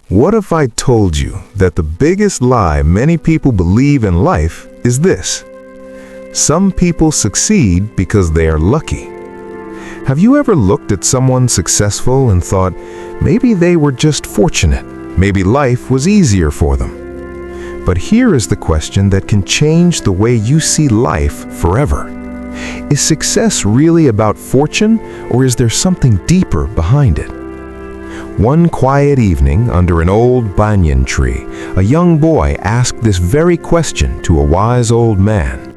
What if I told you that the biggest lie many people believe in life is this? Some people succeed because they are lucky. Have you ever looked at someone successful and thought, maybe they were just fortunate, maybe life was easier for them? But here is the question that can change the way you see life forever. Is success really about fortune, or is there something deeper behind it? One quiet evening under an old banyan tree, a young boy asked this very question to a wise old man.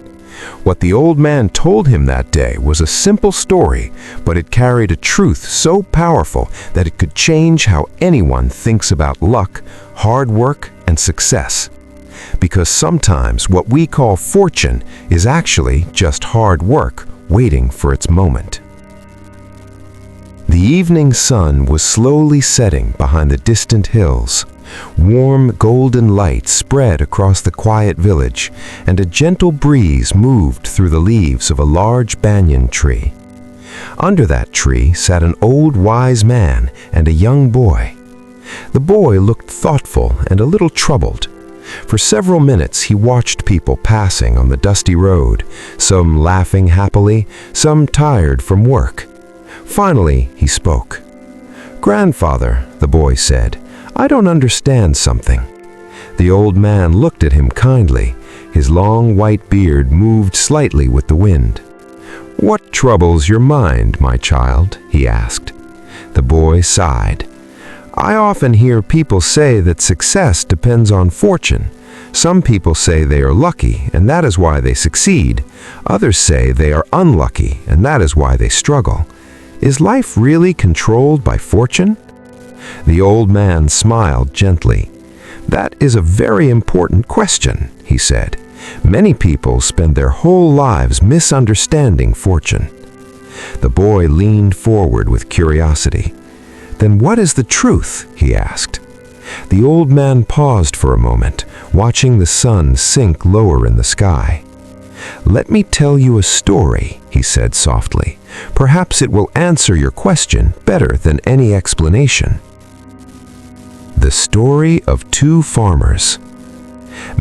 What the old man told him that day was a simple story, but it carried a truth so powerful that it could change how anyone thinks about luck, hard work, and success. Because sometimes what we call fortune is actually just hard work waiting for its moment. The evening sun was slowly setting behind the distant hills. Warm golden light spread across the quiet village, and a gentle breeze moved through the leaves of a large banyan tree. Under that tree sat an old wise man and a young boy. The boy looked thoughtful and a little troubled. For several minutes he watched people passing on the dusty road, some laughing happily, some tired from work. Finally, he spoke. "Grandfather," the boy said, "I don't understand something." The old man looked at him kindly. His long white beard moved slightly with the wind. "What troubles your mind, my child?" he asked. The boy sighed. "I often hear people say that success depends on fortune. Some people say they are lucky, and that is why they succeed. Others say they are unlucky, and that is why they struggle. Is life really controlled by fortune?" The old man smiled gently. "That is a very important question," he said. "Many people spend their whole lives misunderstanding fortune." The boy leaned forward with curiosity. "Then what is the truth?" he asked. The old man paused for a moment, watching the sun sink lower in the sky. "Let me tell you a story," he said softly. "Perhaps it will answer your question better than any explanation." The story of two farmers.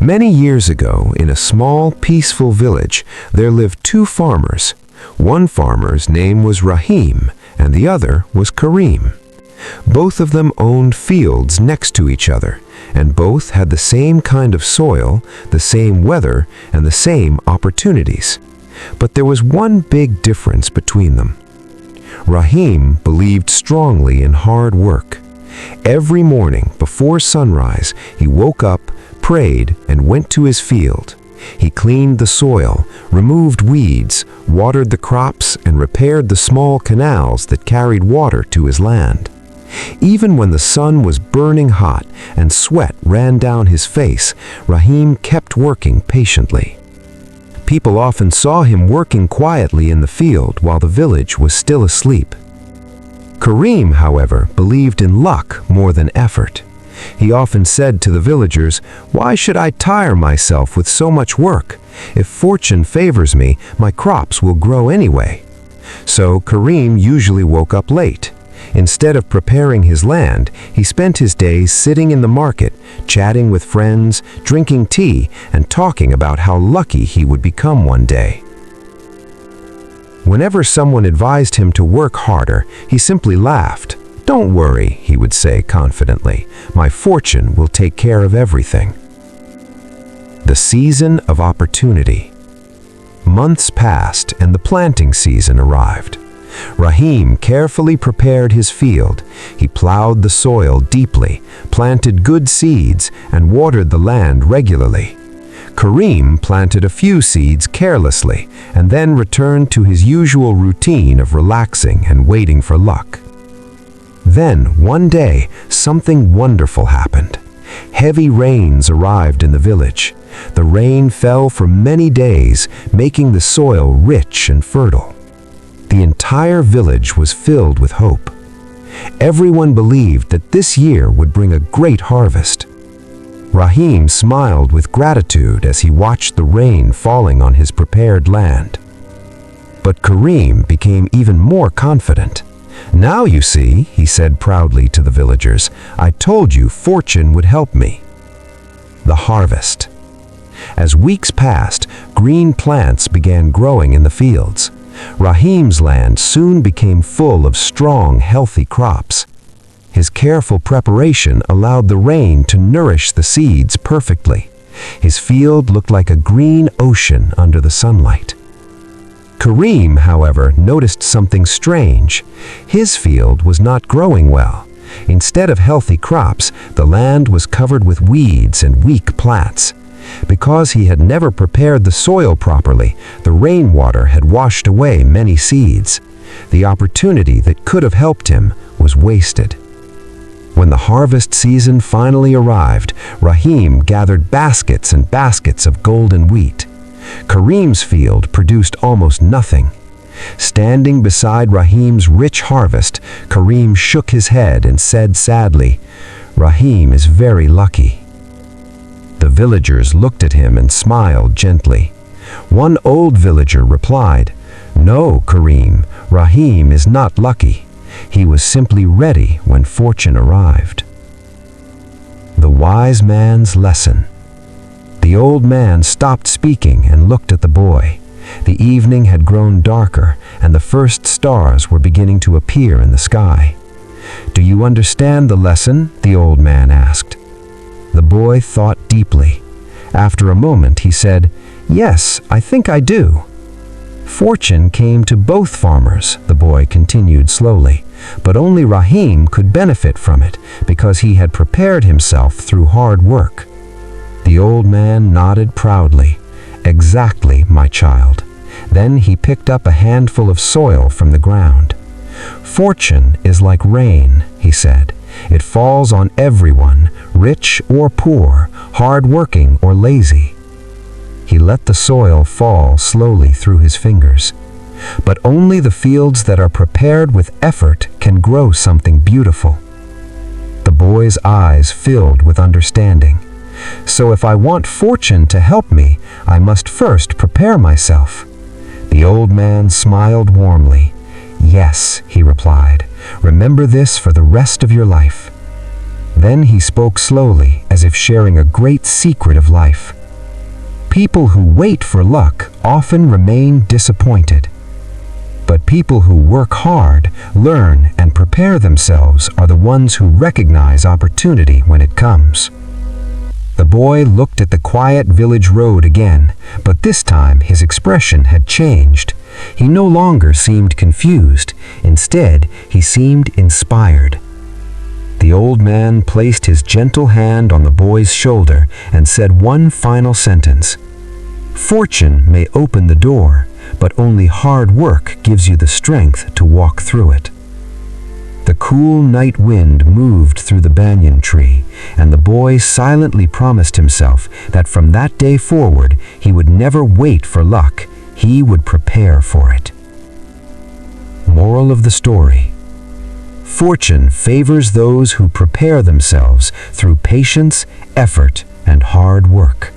Many years ago, in a small, peaceful village, there lived two farmers. One farmer's name was Rahim, and the other was Karim. Both of them owned fields next to each other, and both had the same kind of soil, the same weather, and the same opportunities. But there was one big difference between them. Rahim believed strongly in hard work. Every morning before sunrise, he woke up, prayed, and went to his field. He cleaned the soil, removed weeds, watered the crops, and repaired the small canals that carried water to his land. Even when the sun was burning hot and sweat ran down his face, Rahim kept working patiently. People often saw him working quietly in the field while the village was still asleep. Karim, however, believed in luck more than effort. He often said to the villagers, "Why should I tire myself with so much work? If fortune favors me, my crops will grow anyway." So Karim usually woke up late. Instead of preparing his land, he spent his days sitting in the market, chatting with friends, drinking tea, and talking about how lucky he would become one day. Whenever someone advised him to work harder, he simply laughed. "Don't worry," he would say confidently, "my fortune will take care of everything." The season of opportunity. Months passed and the planting season arrived. Rahim carefully prepared his field. He plowed the soil deeply, planted good seeds, and watered the land regularly. Karim planted a few seeds carelessly and then returned to his usual routine of relaxing and waiting for luck. Then, one day, something wonderful happened. Heavy rains arrived in the village. The rain fell for many days, making the soil rich and fertile. The entire village was filled with hope. Everyone believed that this year would bring a great harvest. Rahim smiled with gratitude as he watched the rain falling on his prepared land. But Karim became even more confident. "Now you see," he said proudly to the villagers, "I told you fortune would help me." The harvest. As weeks passed, green plants began growing in the fields. Rahim's land soon became full of strong, healthy crops. His careful preparation allowed the rain to nourish the seeds perfectly. His field looked like a green ocean under the sunlight. Karim, however, noticed something strange. His field was not growing well. Instead of healthy crops, the land was covered with weeds and weak plants. Because he had never prepared the soil properly, the rainwater had washed away many seeds. The opportunity that could have helped him was wasted. When the harvest season finally arrived, Rahim gathered baskets and baskets of golden wheat. Karim's field produced almost nothing. Standing beside Rahim's rich harvest, Karim shook his head and said sadly, "Rahim is very lucky." The villagers looked at him and smiled gently. One old villager replied, "No, Karim, Rahim is not lucky. He was simply ready when fortune arrived." The wise man's lesson. The old man stopped speaking and looked at the boy. The evening had grown darker, and the first stars were beginning to appear in the sky. "Do you understand the lesson?" the old man asked. The boy thought deeply. After a moment, he said, "Yes, I think I do." Fortune came to both farmers, the boy continued slowly, but only Rahim could benefit from it because he had prepared himself through hard work. The old man nodded proudly. "Exactly, my child." Then he picked up a handful of soil from the ground. "Fortune is like rain," he said. "It falls on everyone, rich or poor, hard-working or lazy." He let the soil fall slowly through his fingers. But only the fields that are prepared with effort can grow something beautiful. The boy's eyes filled with understanding. "So if I want fortune to help me, I must first prepare myself." The old man smiled warmly. "Yes," he replied, "remember this for the rest of your life." Then he spoke slowly, as if sharing a great secret of life. People who wait for luck often remain disappointed. But people who work hard, learn, and prepare themselves are the ones who recognize opportunity when it comes. The boy looked at the quiet village road again, but this time his expression had changed. He no longer seemed confused. Instead, he seemed inspired. The old man placed his gentle hand on the boy's shoulder and said one final sentence. "Fortune may open the door, but only hard work gives you the strength to walk through it." The cool night wind moved through the banyan tree, and the boy silently promised himself that from that day forward he would never wait for luck, he would prepare for it. Moral of the story: fortune favors those who prepare themselves through patience, effort, and hard work.